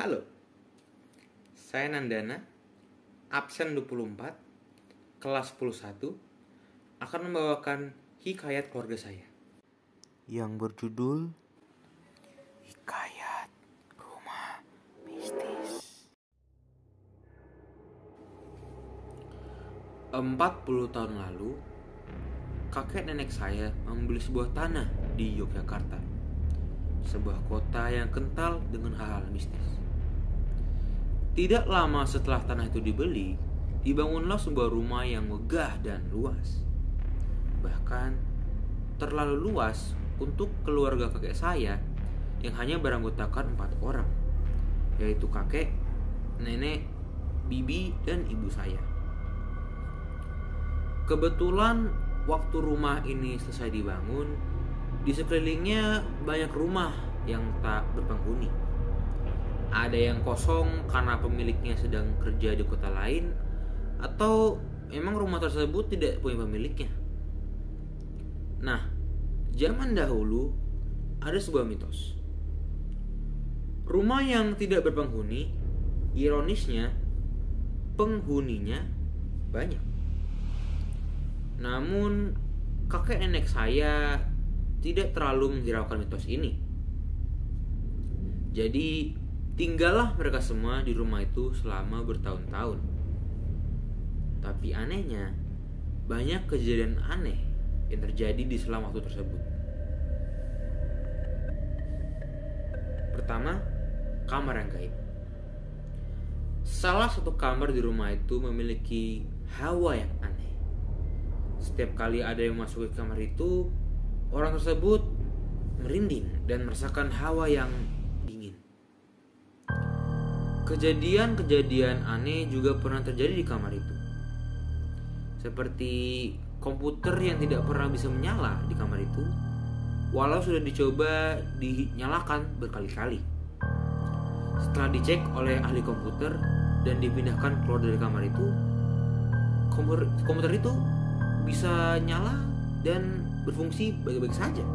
Halo, saya Nandana, absen 24, kelas 11, akan membawakan hikayat keluarga saya yang berjudul Hikayat Rumah Mistis. 40 tahun lalu, kakek nenek saya membeli sebuah tanah di Yogyakarta, sebuah kota yang kental dengan hal-hal mistis. Tidak lama setelah tanah itu dibeli, dibangunlah sebuah rumah yang megah dan luas. Bahkan terlalu luas untuk keluarga kakek saya yang hanya beranggotakan 4 orang, yaitu kakek, nenek, bibi, dan ibu saya. Kebetulan waktu rumah ini selesai dibangun, di sekelilingnya banyak rumah yang tak berpenghuni. Ada yang kosong karena pemiliknya sedang kerja di kota lain, atau memang rumah tersebut tidak punya pemiliknya. Nah, zaman dahulu ada sebuah mitos. Rumah yang tidak berpenghuni, ironisnya penghuninya banyak. Namun kakek nenek saya tidak terlalu menghiraukan mitos ini. Jadi tinggallah mereka semua di rumah itu selama bertahun-tahun. Tapi anehnya, banyak kejadian aneh yang terjadi di selama waktu tersebut. Pertama, kamar yang gaib. Salah satu kamar di rumah itu memiliki hawa yang aneh. Setiap kali ada yang masuk ke kamar itu, orang tersebut merinding dan merasakan hawa yang dingin. Kejadian-kejadian aneh juga pernah terjadi di kamar itu. Seperti komputer yang tidak pernah bisa menyala di kamar itu, walau sudah dicoba dinyalakan berkali-kali. Setelah dicek oleh ahli komputer dan dipindahkan keluar dari kamar itu, komputer itu bisa nyala dan berfungsi baik-baik saja.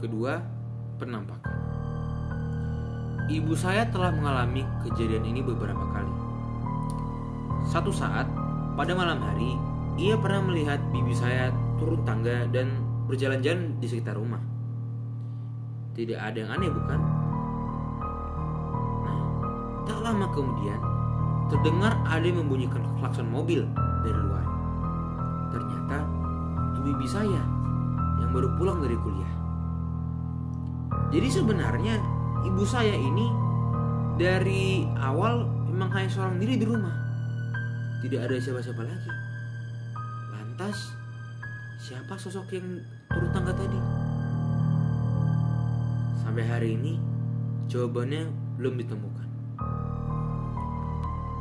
Kedua, penampakan. Ibu saya telah mengalami kejadian ini beberapa kali. Satu saat, pada malam hari, ia pernah melihat bibi saya turun tangga dan berjalan-jalan di sekitar rumah. Tidak ada yang aneh, bukan? Nah, tak lama kemudian, terdengar ada yang membunyikan klakson mobil dari luar. Ternyata itu bibi saya yang baru pulang dari kuliah. Jadi sebenarnya ibu saya ini dari awal memang hanya seorang diri di rumah. Tidak ada siapa-siapa lagi. Lantas siapa sosok yang turun tangga tadi? Sampai hari ini jawabannya belum ditemukan.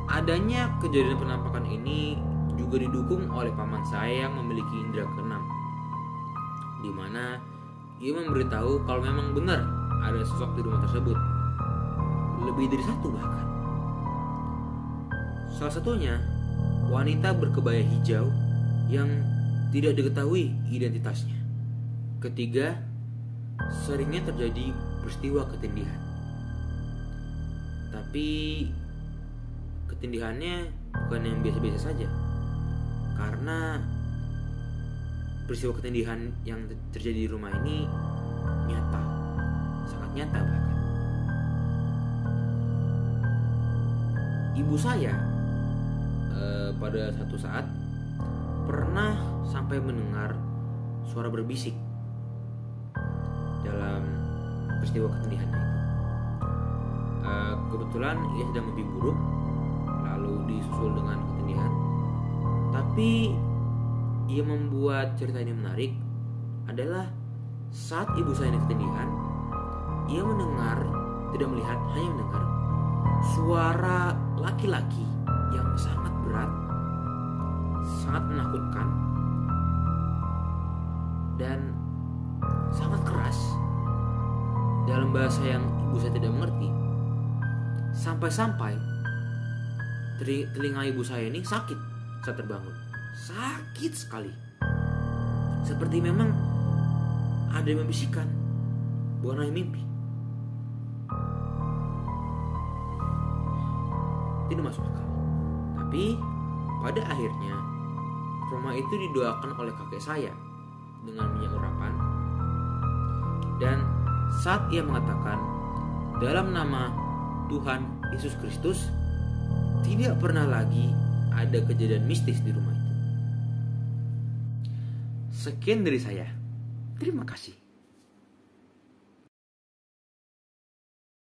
Adanya kejadian penampakan ini juga didukung oleh paman saya yang memiliki indera keenam, di mana ia memberitahu kalau memang benar ada sosok di rumah tersebut, lebih dari satu bahkan. Salah satunya wanita berkebaya hijau yang tidak diketahui identitasnya. Ketiga, seringnya terjadi peristiwa ketindihan. Tapi ketindihannya bukan yang biasa-biasa saja, karena peristiwa ketindihan yang terjadi di rumah ini nyata, sangat nyata bahkan. Ibu saya pada satu saat pernah sampai mendengar suara berbisik dalam peristiwa ketindihannya itu. Kebetulan ia sedang mimpi buruk, lalu disusul dengan ketindihan. Tapi ia membuat cerita ini menarik adalah saat ibu saya ini ketindihan, ia mendengar, tidak melihat, hanya mendengar suara laki-laki yang sangat berat, sangat menakutkan, dan sangat keras dalam bahasa yang ibu saya tidak mengerti. Sampai-sampai telinga ibu saya ini sakit saat terbangun. Sakit sekali. Seperti memang ada yang membisikkan, bukan hanya mimpi. tidak masuk akal. Tapi pada akhirnya rumah itu didoakan oleh kakek saya dengan minyak urapan. Dan saat ia mengatakan dalam nama Tuhan Yesus Kristus, tidak pernah lagi ada kejadian mistis di rumah itu. Sekian dari saya. Terima kasih.